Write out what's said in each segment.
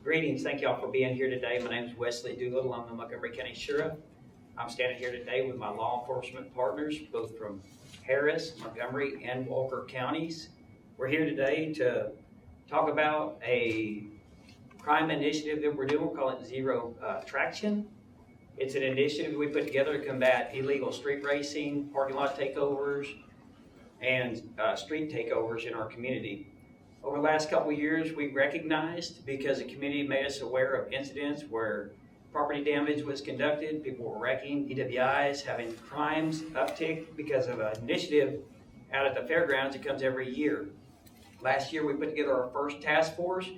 Greetings. Thank y'all for being here today. My name is Wesley Doolittle. I'm the Montgomery County Sheriff. I'm standing here today with my law enforcement partners, both from Harris, Montgomery, and Walker counties. We're here today to talk about a crime initiative that we're doing. We're calling it Zero Traction. It's an initiative we put together to combat illegal street racing, parking lot takeovers, and street takeovers in our community. Over the last couple of years, we recognized, because the community made us aware of incidents where property damage was conducted, people were wrecking, DWIs, having crimes uptick because of an initiative out at the fairgrounds that comes every year. Last year, we put together our first task force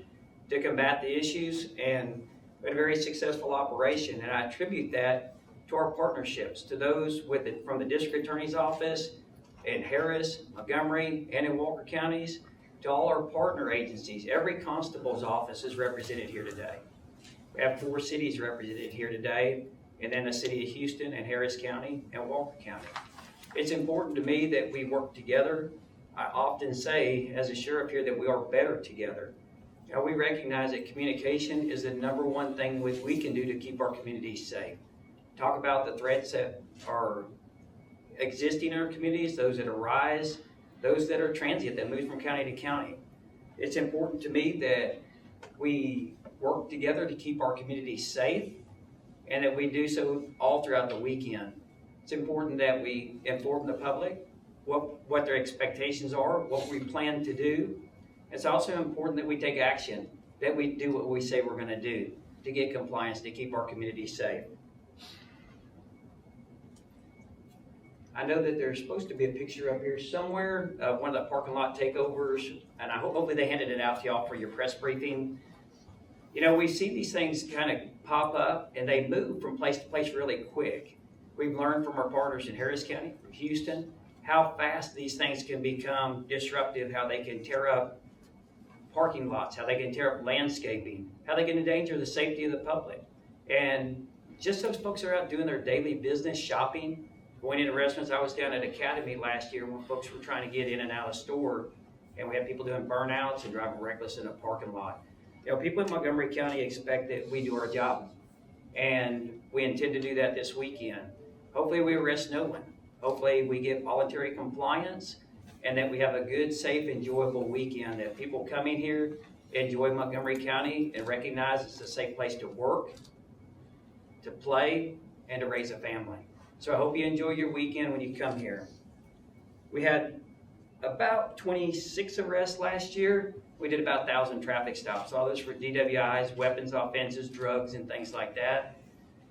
to combat the issues, and we had a very successful operation. And I attribute that to our partnerships, to those from the district attorney's office in Harris, Montgomery, and in Walker counties, to all our partner agencies. Every constable's office is represented here today. We have 4 cities represented here today, and then the city of Houston and Harris County and Walker County. It's important to me that we work together. I often say as a sheriff here that we are better together. Now, we recognize that communication is the number one thing which we can do to keep our communities safe. Talk about the threats that are existing in our communities, those that arise, those that are transient, that move from county to county. It's important to me that we work together to keep our communities safe, and that we do so all throughout the weekend. It's important that we inform the public what their expectations are, what we plan to do. It's also important that we take action, that we do what we say we're going to do to get compliance, to keep our communities safe. I know that there's supposed to be a picture up here somewhere of one of the parking lot takeovers, and hopefully they handed it out to y'all for your press briefing. You know, we see these things kind of pop up, and they move from place to place really quick. We've learned from our partners in Harris County, from Houston, how fast these things can become disruptive, how they can tear up parking lots, how they can tear up landscaping, how they can endanger the safety of the public. And just those folks are out doing their daily business, shopping, going into restaurants. I was down at Academy last year when folks were trying to get in and out of store, and we had people doing burnouts and driving reckless in a parking lot. You know, people in Montgomery County expect that we do our job, and we intend to do that this weekend. Hopefully we arrest no one. Hopefully we get voluntary compliance, and that we have a good, safe, enjoyable weekend, that people come in here, enjoy Montgomery County, and recognize it's a safe place to work, to play, and to raise a family. So I hope you enjoy your weekend when you come here. We had about 26 arrests last year. We did about 1,000 traffic stops. All those for DWIs, weapons offenses, drugs, and things like that.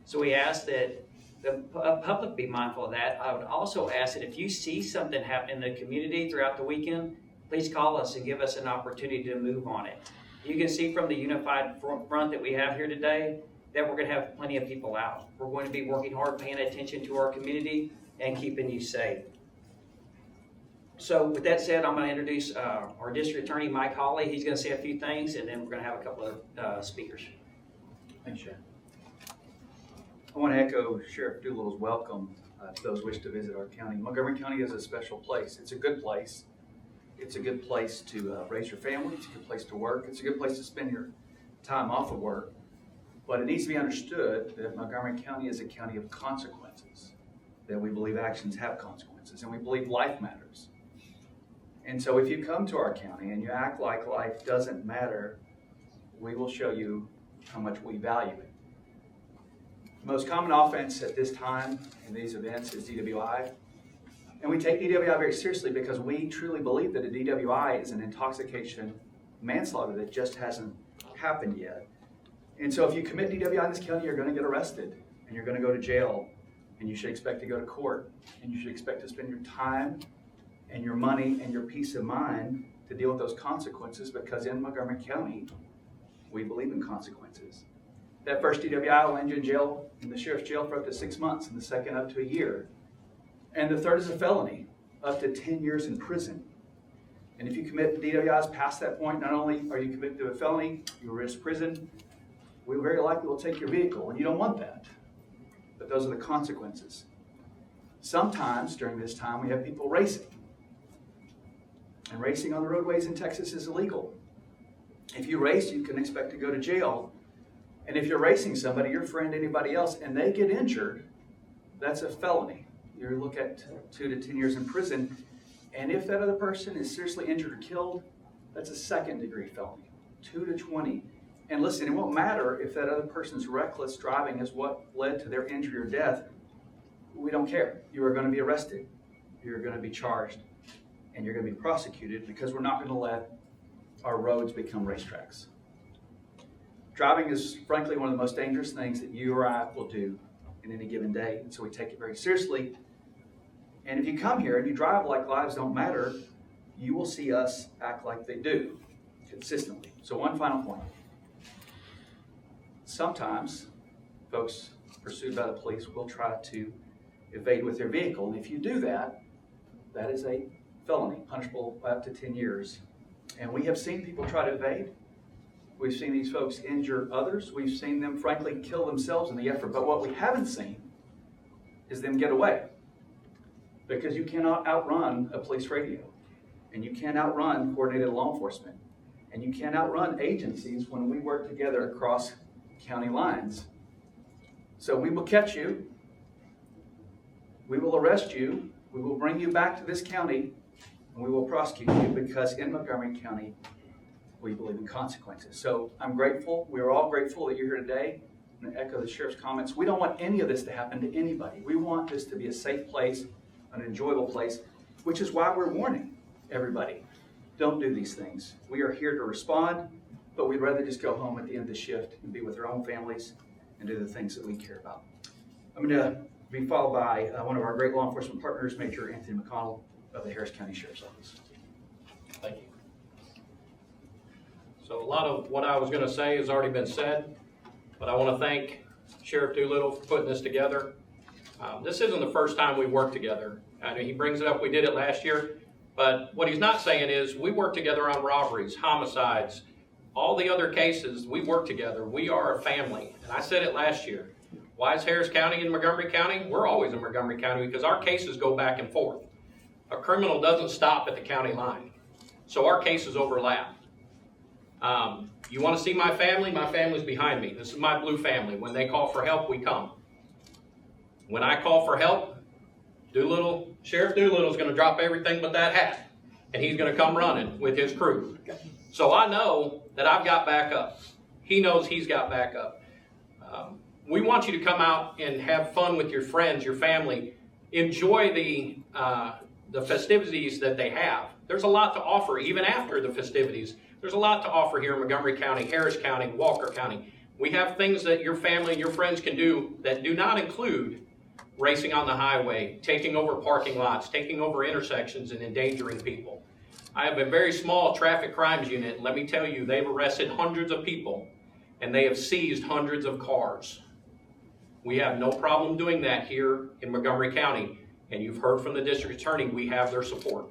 So we ask that the public be mindful of that. I would also ask that if you see something happen in the community throughout the weekend, please call us and give us an opportunity to move on it. You can see from the unified front that we have here today that we're going to have plenty of people out. We're going to be working hard, paying attention to our community, and keeping you safe. So with that said, I'm going to introduce our district attorney, Mike Hawley. He's going to say a few things, and then we're going to have a couple of speakers. Thanks, Sheriff. I want to echo Sheriff Doolittle's welcome to those who wish to visit our county. Montgomery County is a special place. It's a good place. It's a good place to raise your family. It's a good place to work. It's a good place to spend your time off of work. But it needs to be understood that Montgomery County is a county of consequences, that we believe actions have consequences, and we believe life matters. And so if you come to our county and you act like life doesn't matter, we will show you how much we value it. The most common offense at this time in these events is DWI. And we take DWI very seriously because we truly believe that a DWI is an intoxication manslaughter that just hasn't happened yet. And so if you commit DWI in this county, you're going to get arrested, and you're going to go to jail, and you should expect to go to court, and you should expect to spend your time and your money and your peace of mind to deal with those consequences, because in Montgomery County, we believe in consequences. That first DWI will end you in jail, in the sheriff's jail for up to 6 months, and the second up to a year. And the third is a felony, up to 10 years in prison. And if you commit DWIs past that point, not only are you committed to a felony, you risk prison, we very likely will take your vehicle, and you don't want that. But those are the consequences. Sometimes during this time, we have people racing. And racing on the roadways in Texas is illegal. If you race, you can expect to go to jail. And if you're racing somebody, your friend, anybody else, and they get injured, that's a felony. You look at 2 to 10 years in prison. And if that other person is seriously injured or killed, that's a second-degree felony, 2 to 20. And listen, it won't matter if that other person's reckless driving is what led to their injury or death. We don't care. You are going to be arrested. You're going to be charged. And you're going to be prosecuted, because we're not going to let our roads become racetracks. Driving is, frankly, one of the most dangerous things that you or I will do in any given day. And so we take it very seriously. And if you come here and you drive like lives don't matter, you will see us act like they do consistently. So one final point. Sometimes folks pursued by the police will try to evade with their vehicle. And if you do that, that is a felony, punishable by up to 10 years. And we have seen people try to evade. We've seen these folks injure others. We've seen them, frankly, kill themselves in the effort. But what we haven't seen is them get away. Because you cannot outrun a police radio. And you can't outrun coordinated law enforcement. And you can't outrun agencies when we work together across county lines. So we will catch you. We will arrest you. We will bring you back to this county. And we will prosecute you, because in Montgomery County, we believe in consequences. So I'm grateful. We are all grateful that you're here today. And to echo the sheriff's comments, we don't want any of this to happen to anybody. We want this to be a safe place, an enjoyable place, which is why we're warning everybody. Don't do these things. We are here to respond, but we'd rather just go home at the end of the shift and be with our own families and do the things that we care about. I'm going to be followed by one of our great law enforcement partners, Major Anthony McConnell of the Harris County Sheriff's Office. Thank you. So a lot of what I was going to say has already been said, but I want to thank Sheriff Doolittle for putting this together. This isn't the first time we worked together. I mean, he brings it up, we did it last year, but what he's not saying is we work together on robberies, homicides, all the other cases, we work together. We are a family. And I said it last year. Why is Harris County in Montgomery County? We're always in Montgomery County because our cases go back and forth. A criminal doesn't stop at the county line. So our cases overlap. You want to see my family? My family's behind me. This is my blue family. When they call for help, we come. When I call for help, Sheriff Doolittle's going to drop everything but that hat, and he's going to come running with his crew. So I know that I've got backup. He knows he's got backup. We want you to come out and have fun with your friends, your family. Enjoy the festivities that they have. There's a lot to offer even after the festivities. There's a lot to offer here in Montgomery County, Harris County, Walker County. We have things that your family and your friends can do that do not include racing on the highway, taking over parking lots, taking over intersections, and endangering people. I have a very small traffic crimes unit. Let me tell you, they've arrested hundreds of people, and they have seized hundreds of cars. We have no problem doing that here in Montgomery County, and you've heard from the district attorney, we have their support.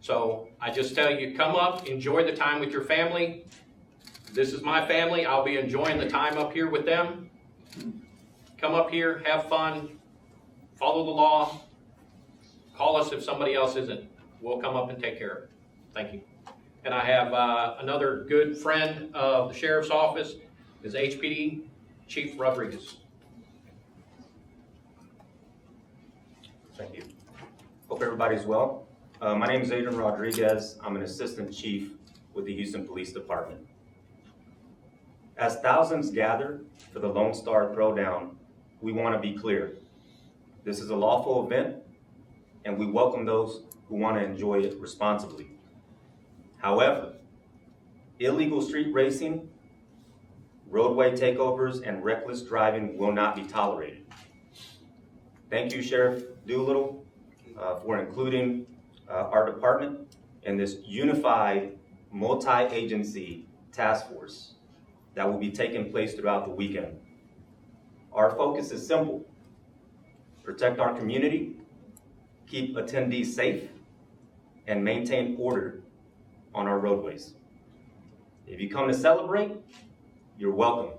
So I just tell you, come up, enjoy the time with your family. This is my family. I'll be enjoying the time up here with them. Come up here, have fun, follow the law. Call us if somebody else isn't. We'll come up and take care of it. Thank you. And I have another good friend of the sheriff's office is HPD Chief Rodriguez. Thank you. Hope everybody's well. My name is Adrian Rodriguez. I'm an assistant chief with the Houston Police Department. As thousands gather for the Lone Star Throwdown, we want to be clear. This is a lawful event, and we welcome those who want to enjoy it responsibly. However, illegal street racing, roadway takeovers, and reckless driving will not be tolerated. Thank you, Sheriff Doolittle, for including our department in this unified multi-agency task force that will be taking place throughout the weekend. Our focus is simple: protect our community, keep attendees safe, and maintain order on our roadways. If you come to celebrate, you're welcome.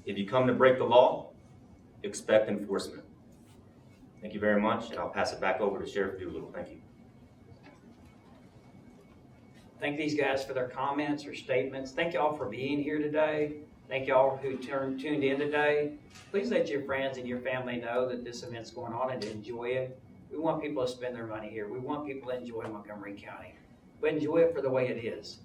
If you come to break the law, expect enforcement. Thank you very much, and I'll pass it back over to Sheriff Doolittle. Thank you. Thank these guys for their comments or statements. Thank y'all for being here today. Thank y'all who tuned in today. Please let your friends and your family know that this event's going on and to enjoy it. We want people to spend their money here. We want people to enjoy Montgomery County. But enjoy it for the way it is.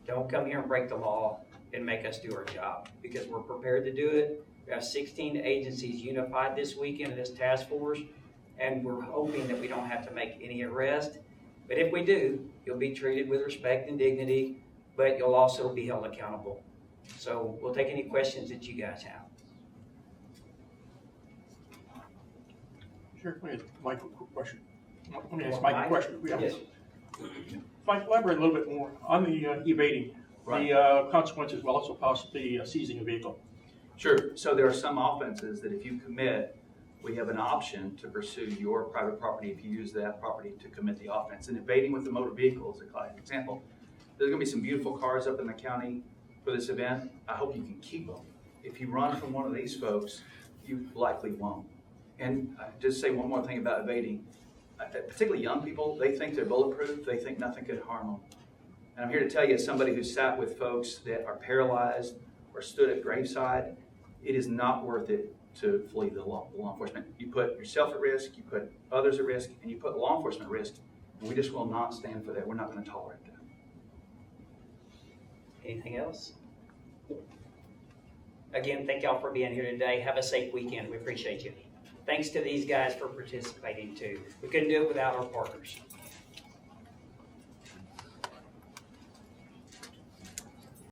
Don't come here and break the law and make us do our job, because we're prepared to do it. We have 16 agencies unified this weekend in this task force, and we're hoping that we don't have to make any arrest. But if we do, you'll be treated with respect and dignity, but you'll also be held accountable. So we'll take any questions that you guys have. Sure, let me ask Mike a quick question. Let me ask Mike a question. Yes. Mike, elaborate a little bit more on the evading. Right. The consequences will also possibly seizing a vehicle. Sure. So there are some offenses that if you commit, we have an option to pursue your private property if you use that property to commit the offense. And evading with the motor vehicle is a example. There's going to be some beautiful cars up in the county for this event. I hope you can keep them. If you run from one of these folks, you likely won't. And just say one more thing about evading. Particularly young people, they think they're bulletproof. They think nothing could harm them. And I'm here to tell you, as somebody who sat with folks that are paralyzed or stood at graveside, it is not worth it to flee the law enforcement. You put yourself at risk, you put others at risk, and you put law enforcement at risk. And we just will not stand for that. We're not going to tolerate that. Anything else? Again, thank y'all for being here today. Have a safe weekend. We appreciate you. Thanks to these guys for participating too. We couldn't do it without our partners.